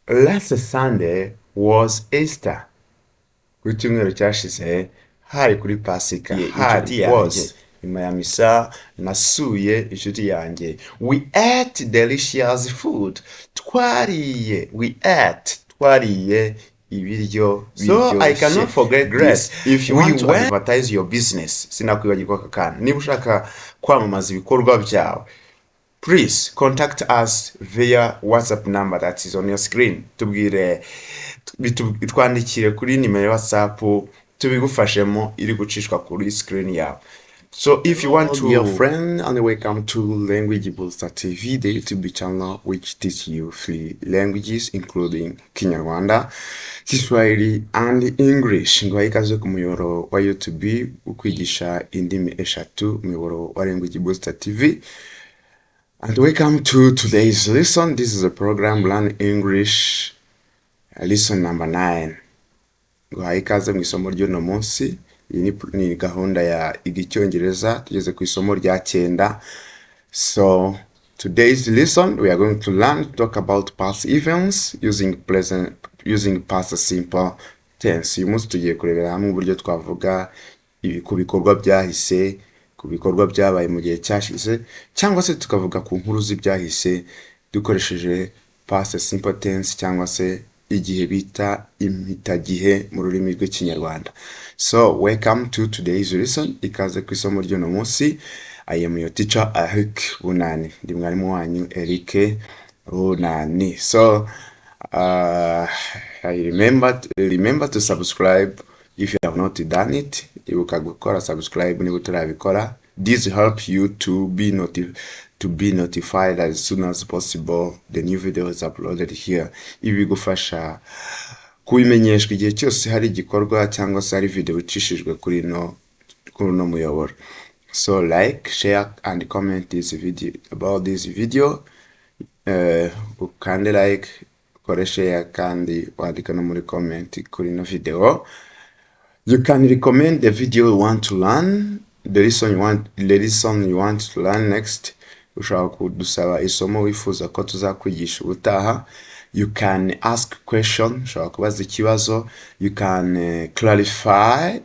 Last Sunday was Easter. Ku cyumweru cyashize hari kuri Pasika. Hari was nyuma ya misa nasuye inshuti yanjye. We ate delicious food. Twariye ibiryo biryoshye. So I cannot forget this. If you want to advertise your business, sinakwibagirwa aka kantu. Niba ushaka kwamamaza ibikorwa byawe, please contact us via WhatsApp number that is on your screen. Twandikire kuri nimero ya WhatsApp tubigufashemo iri gucishwa kuri screen yawe. So if you want to, dear friend, and welcome to Language Booster TV, the YouTube channel which teaches you 3 languages including Kinyarwanda, Kiswahili and English. Ngwaye ikaze ku muyoboro wa YouTube ukwigisha indimi eshatu, muyoboro wa Language Booster TV. And welcome to today's lesson. This is a program Learn English, lesson number 9. Ngwaye ikaze mu isomo ry'uno munsi. Iyi ni gahunda ya IGA ICYONGEREZA, tugeze ku isomo rya 9. So today's lesson we are going to learn to talk about past events using past simple tense. Uyu munsi tugiye kurebera hamwe uburyo twavuga ku bikorwa byahise, ku bikorwa byabaye mu gihe cyashize, cyangwa se tukavuga ku nkuru z'ibyahise dukoresheje past simple tense cyangwa se igihe bita impitagihe mu rurimi rw'ikinyarwanda. So welcome to today's lesson. Ikaze ku isomo ry'uno munsi. I am your teacher Eric Bunani. Ndi mwarimu wanyu Eric Bunani. So remember to subscribe if you have not done it. Ibuka gukora subscribe niba utarabikora. This helps you to be notified as soon as possible the new video is uploaded here. Ibi gufasha kubimenyeshwa igihe cyose hari igikorwa cyangwa se hari video icishijwe kuri no muyoboro. So like, share and comment this video about this video. Ukande like, kore share kandi wandika no muri comment kuri no video. You can recommend the video you want to learn, the lesson you want to learn next. Ushaka kudusaba isomo wifuza ko tuzakwigisha ubutaha. You can ask question, ushaka kubaza ikibazo. You can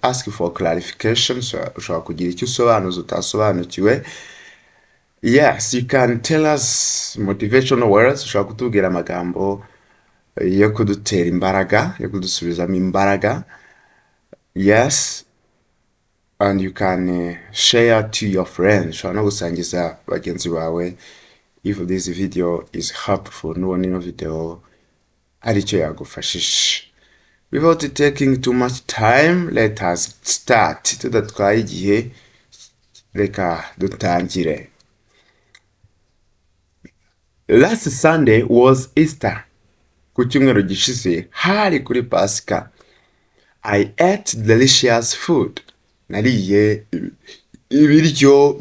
ask for clarification, ushaka kugira icyo usobanuza utasobanukiwe. Yes, you can tell us motivational words, ushaka kutubwira amagambo yo kudutera imbaraga, yo kudusubizamo imbaraga. Yes, and you can share to your friends. Ushobora no gusangiza bagenzi bawe if this video is helpful. Nubona ino video ari cyo yagufashije. Without taking too much time, let us start. Tudatwaye igihe, reka dutangire. Last Sunday was Easter. Ku cyumweru gishize hari kuri Pasika. I ate delicious food. Nariye ibiryo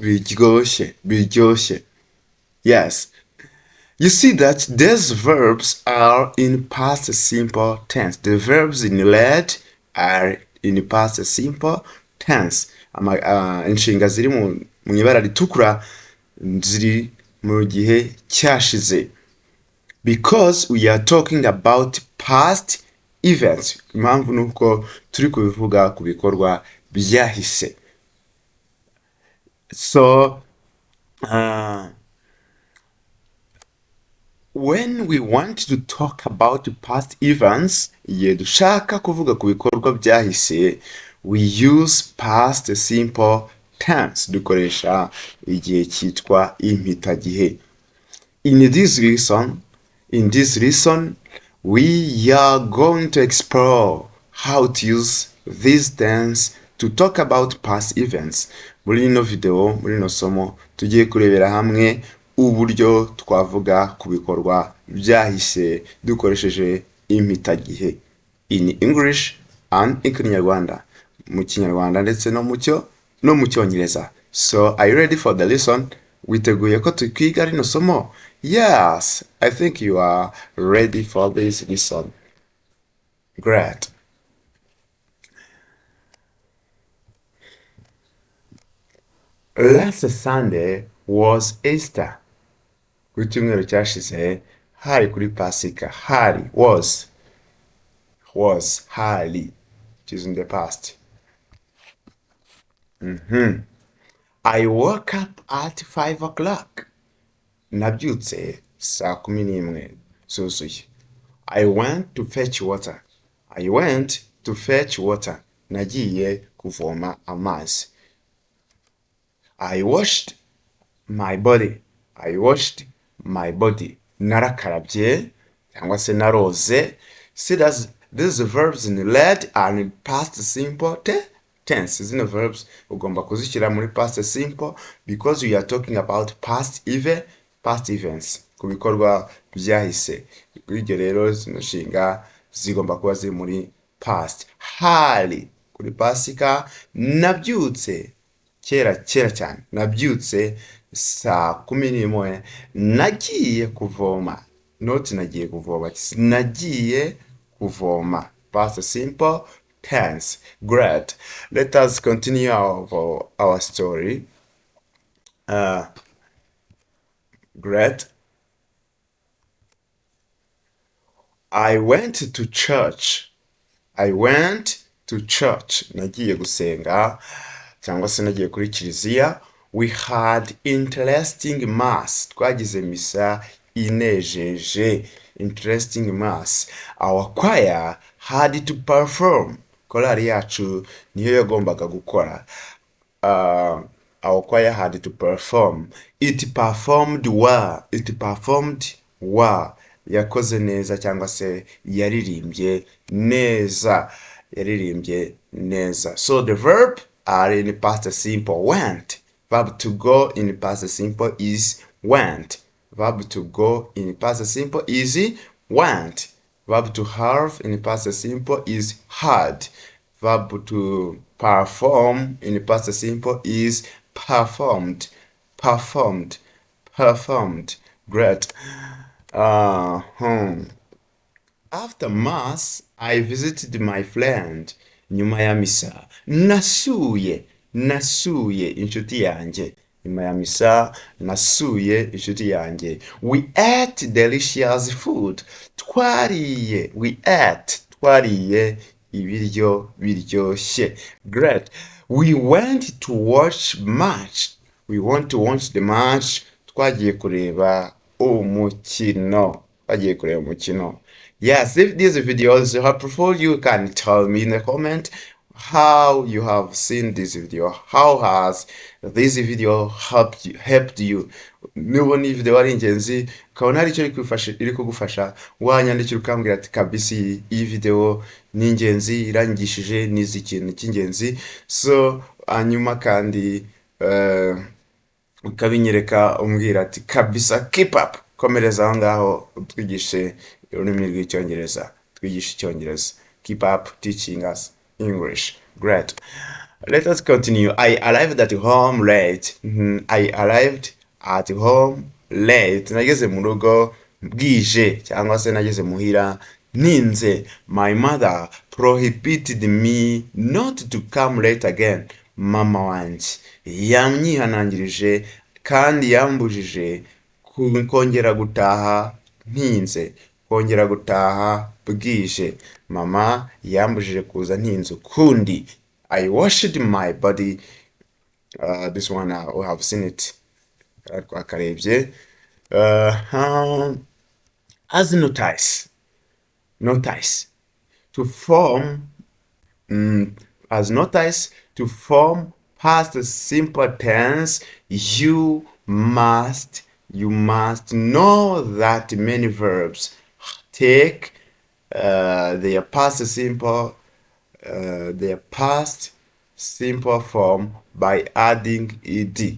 biryoshye. Yes. You see that these verbs are in past simple tense. The verbs in red are in past simple tense. Inshinga ziri mu ibara ritukura ziri mu gihe cyashize. Because we are talking about past events. Impamvu nuko turi kubivuga ku bikorwa byahise. So when we want to talk about past events, igihe dushaka kuvuga ku bikorwa byahise, we use past simple tense. Dukoresha igihe cyitwa impitagihe. In this lesson, we are going to explore how to use this tense to talk about past events. Muri ino video, muri ino somo, tugiye kurebera hamwe uburyo twavuga ku bikorwa byahise dukoresheje impitagihe. In English and in Kinyarwanda. Mu Kinyarwanda ndetse no mu Cyongereza. So, are you ready for the lesson? Witeguye ko tukwiga rino somo? Yes, I think you are ready for this lesson. Great. Last Sunday was Easter. Ku cyumweru cyashize hari kuri pasika. Hari was hari, it is in the past. I woke up at 5 o'clock. Nabyutse saa 11 zuzuye. I went to fetch water. I went to fetch water. Nagiye kuvoma amazi. I washed my body. I washed my body. Narakarabye cyangwa se naroze. See that these verbs in lead are in past simple tense. Zino verbs ugomba kuzishyira muri past simple because we are talking about past events, ku bikorwa byahise. Ibyo rero zino nshinga zigomba kuba ziri muri past. Hari kuri pasika. Nabyutse kera cyane. Nabyutse saa 11. Nagiye kuvoma. Not nagiye kuvoma. Nagiye kuvoma. Past simple tense. Great. Let us continue our story. Great. I went to church. I went to church. Nagiye gusenga cyangwa se nagiye kuri kiliziya. We had interesting mass. Twagize misa inejeje. Interesting mass. Our choir had to perform. Korali yacu niyo yagombaga gukora. Our choir had to perform. It performed well. It performed well. Yakoze neza cyangwa se yaririmbye neza. Yaririmbye neza. So the verb are in past simple. Went. Verb to go in past simple is went. Verb to go in past simple is went. Verb to have in past simple is had. Verb to perform in past simple is performed. Performed. Performed. Great. After mass, I visited my friend. Nyuma ya misa nasuye inshuti yanjye. Nyuma ya misa nasuye inshuti yanjye. We ate delicious food. Twariye ibiryo biryoshye. Great. We went to watch match. We want to watch the match. Twagiye kureba umukino. Yes, if this video is helpful, you can tell me in the comment how you have seen this video. How has this video helped you? Nubona iyi video ari ingenzi ukabona hari icyo iri kugufasha, wanyandikira ukambwira ati kabisa iyi video ni ingenzi, irangishije nizi ikintu cy'ingenzi. So hanyuma kandi ukabinyereka umbwira ati kabisa keep up, komereza aho ngaho twigishe ururimi rw'icyongereza, twigishe icyongereza. Keep up teaching us English. Great. Let us continue. I arrived at home late. I arrived at home late. Nageze mu rugo bwije cyangwa se nageze muhira ninze. My mother prohibited me not to come late again. Mama wanje yamyihanangirije kandi yambujije kongera gutaha ntinze, kongera gutaha bwije. Mama yambujije kuza ntinze ukundi. I washed my body. This one we have seen it. Akarebye. As notice to form past simple tense, you must know that many verbs take their past simple form by adding ed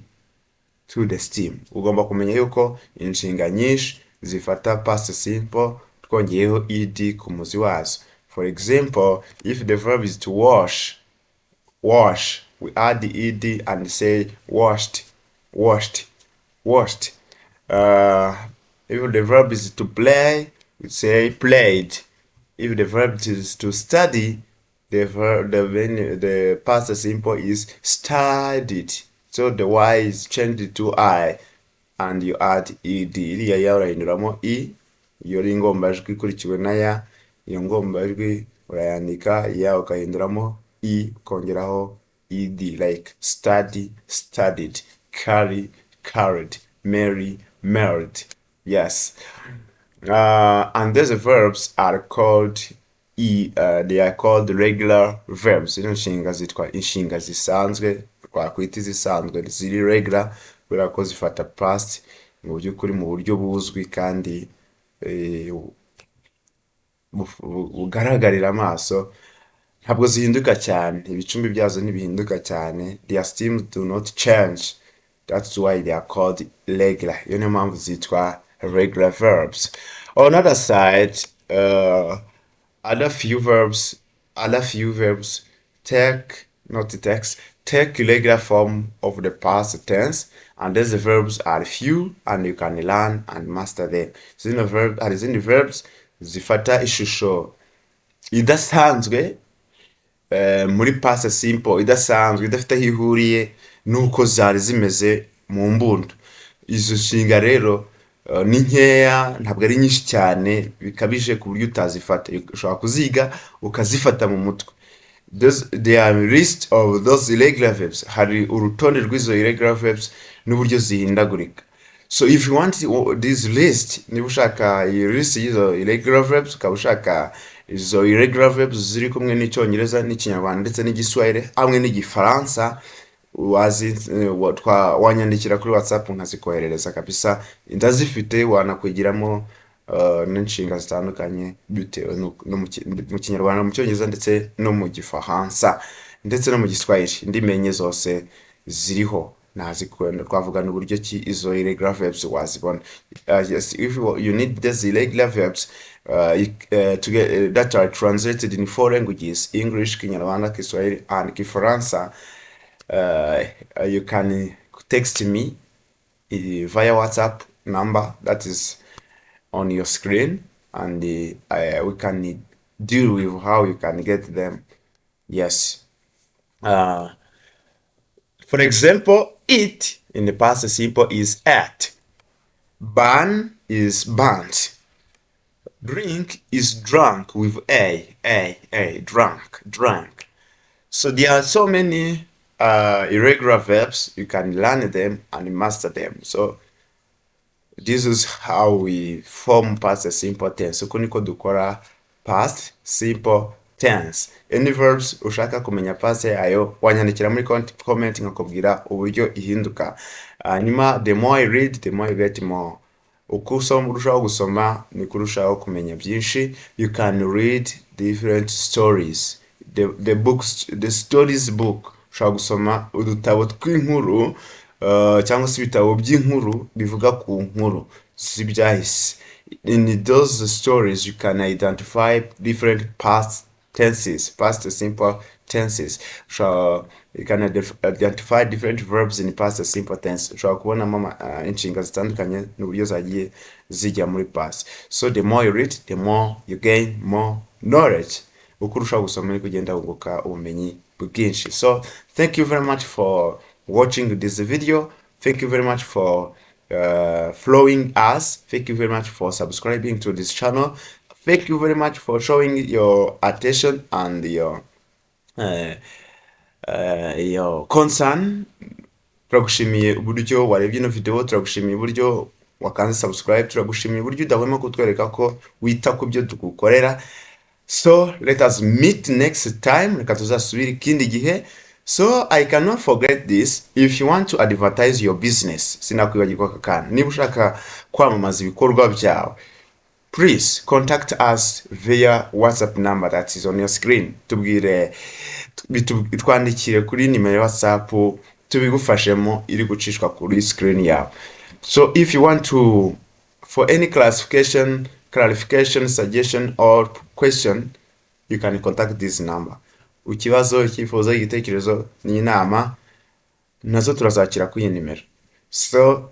to the stem. Ugomba kumenya yuko inshinga nyinshi zifata past simple twongeyeho ed ku muzi wazo. For example, if the verb is to wash, we add the ed and say washed. If the verb is to play, we say played. If the verb is to study, the past simple is studied. So the y is changed to I and you add ed. Iriya yaurahinduramo iyo ari ingombajwi ikurikiwe na ya, iyo ngombajwi urayandika ya ukahinduramo i ukongeraho ed, like study, studied, carry, carried, marry, married. Yes. And these verbs are called they are called regular verbs. Ino nshinga zitwa inshinga zisanzwe, twakwita izisanzwe ziri regular kubera ko zifata past mu by'ukuri mu buryo buzwi kandi bugaragarira amaso, ntabwo zihinduka cyane, ibicumbi byazo ntibihinduka cyane. Their stems do not change. That's why they are called regular. Iyo niyo mpamvu zitwa regular verbs. On the other side, other few verbs take regular form of the past tense, and these verbs are few and you can learn and master them. Izindi verbs zifata ishusho idasanzwe muri past simple, idasanzwe idafite aho ihuriye nuko zari zimeze mu mbundo. Izo nshinga rero ni nkeya, ntabwo ari nyinshi cyane bikabije ku buryo utazifata. Ushobora kuziga ukazifata mu mutwe. There are list of those irregular verbs. Hari urutonde rw'izo irregular verbs n'uburyo zihindagurika. So if you want this list, niba ushaka iyi list y'izo irregular verbs, ukaba ushaka izo irregular verbs ziri kumwe n'icyongereza n'ikinyarwanda ndetse n'igiswahili hamwe n'igifaransa, wanyandikira kuri WhatsApp nkazikoherereza kabisa. Ndazifite, wanakwigiramo n'inshinga zitandukanye bitewe no mu kinyarwanda, mu cyongereza ndetse no mu gifaransa ndetse no mu giswahili. Indimi enye zose ziriho, nazikunda. Twavuga n'uburyo ki izo irregular verbs wazibona. Yes, if you need these irregular verbs that are translated in 4 languages: English, Kinyarwanda, Kiswahili and Kifaransa, you can text me via WhatsApp number that is on your screen, and we can deal with how you can get them. Yes. For example, eat in the past simple is ate. Burn is burnt. Drink is drunk with drunk. So there are so many irregular verbs. You can learn them and master them. So this is how we form past simple tense. Uko niko dukora past simple tense. Any verbs ushaka kumenya past yayo, wanyandikira muri comment nkakubwira uburyo ihinduka. Nyuma, the more I read, the more you get more. Uko urushaho gusoma niko urushaho kumenya byinshi. You can read different stories. The books, the stories book. Ushobora gusoma udutabo tw'inkuru cyangwa se ibitabo by'inkuru bivuga ku nkuru z'ibyahise. In those stories you can identify different past tenses, past simple tenses. So you can identify different verbs in past simple tense. Ushobora kubonamo inshinga zitandukanye n'uburyo zagiye zijya muri past. So the more you read, the more you gain more knowledge. Uko urushaho gusoma niko ugenda wunguka ubumenyi bwinshi. So thank you very much for watching this video. Thank you very much for following us. Thank you very much for subscribing to this channel. Thank you very much for showing your attention and your concern. Turagushimiye uburyo warebye ino video, turagushimiye uburyo wakanze subscribe, turagushimiye uburyo udahwema kutwereka ko wita ku byo tugukorera. So let us meet next time. Reka tuzasubira ikindi gihe. So I cannot forget this. If you want to advertise your business, sinakwibagirwa kakana. Niba ushaka kwamamaza ibikorwa byawe, please contact us via WhatsApp number that is on your screen. Tubwire, twandikire kuri nimero ya WhatsApp, tubigufashemo iri gucishwa kuri screen yawe. So if you want to, for any clarification, suggestion or question, you can contact this number. Ukibazo, icyifuzo, igitekerezo n'inama nazo turazakira kuri nimero. So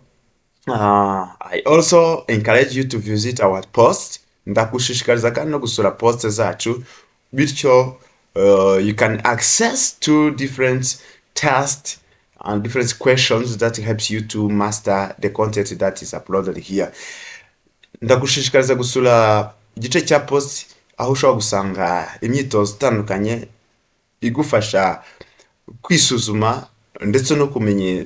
I also encourage you to visit our post. Ndakushishikariza kandi no gusura post zacu, bityo you can access to different tasks and different questions that helps you to master the content that is uploaded here. ndagushishikariza gusura igice cya post aho ushobora gusanga imyitozo itandukanye igufasha kwisuzuma ndetse no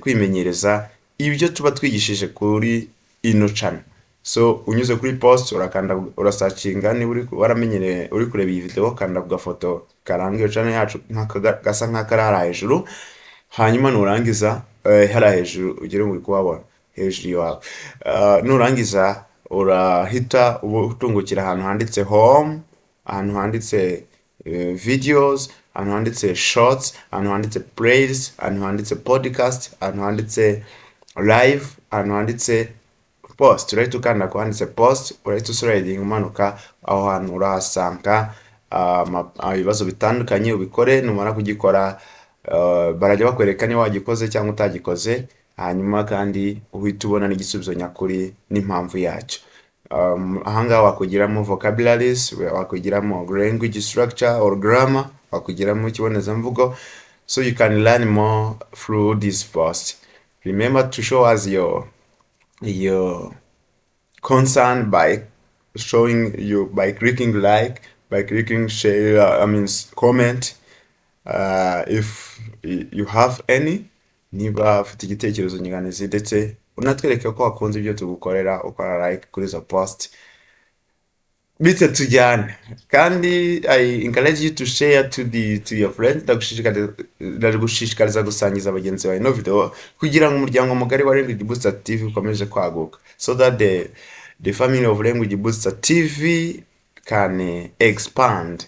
kwimenyereza ibyo tuba twigishije kuri ino channel. So unyuze kuri post urakanda urasacinga niba waramenyereye uri kureba iyi video, kanda ku gafoto karanga iyo channel yacu gasa nk'akarara hejuru, hanyuma nurangiza hara hejuru ugere muri kuhabona hejuru yawe. Nurangiza urahita utungukira ahantu handitse home, ahantu handitse videos, ahantu handitse shorts, ahantu handitse plays, ahantu handitse podcast, ahantu handitse live, ahantu handitse post. Urahita ukanda ku handitse post, urahita sliding umanuka aho hantu urahasanga ibibazo bitandukanye ubikore. Numara kugikora barajya bakwereka niba wagikoze cyangwa utagikoze, hanyuma kandi uhita ubona n'igisubizo nyakuri n'impamvu yacyo. Ahangaha wakugiramo vocabularies, wakugiramo language structure or grammar, wakugiramo ikibonezamvugo. So you can learn more through this post. Remember to show us your concern by by clicking like, by clicking share, comment, if you have any. Niba ufite igitekerezo nyunganizi ndetse unatwereke ko wakunze ibyo tugukorera, ukora like kuri za post, bitse tujyane. Kandi I encourage you to share to your friends. Ndagushishikariza gusangiza abagenzi bawe no video kugira ngo umuryango mugari wa Language Booster TV ukomeze kwaguka, so that the family of Language Booster TV can expand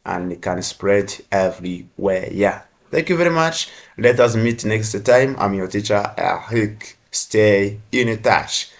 and can spread everywhere. Yeah. Thank you very much. Let us meet next time. I'm your teacher, Eric. Stay in touch.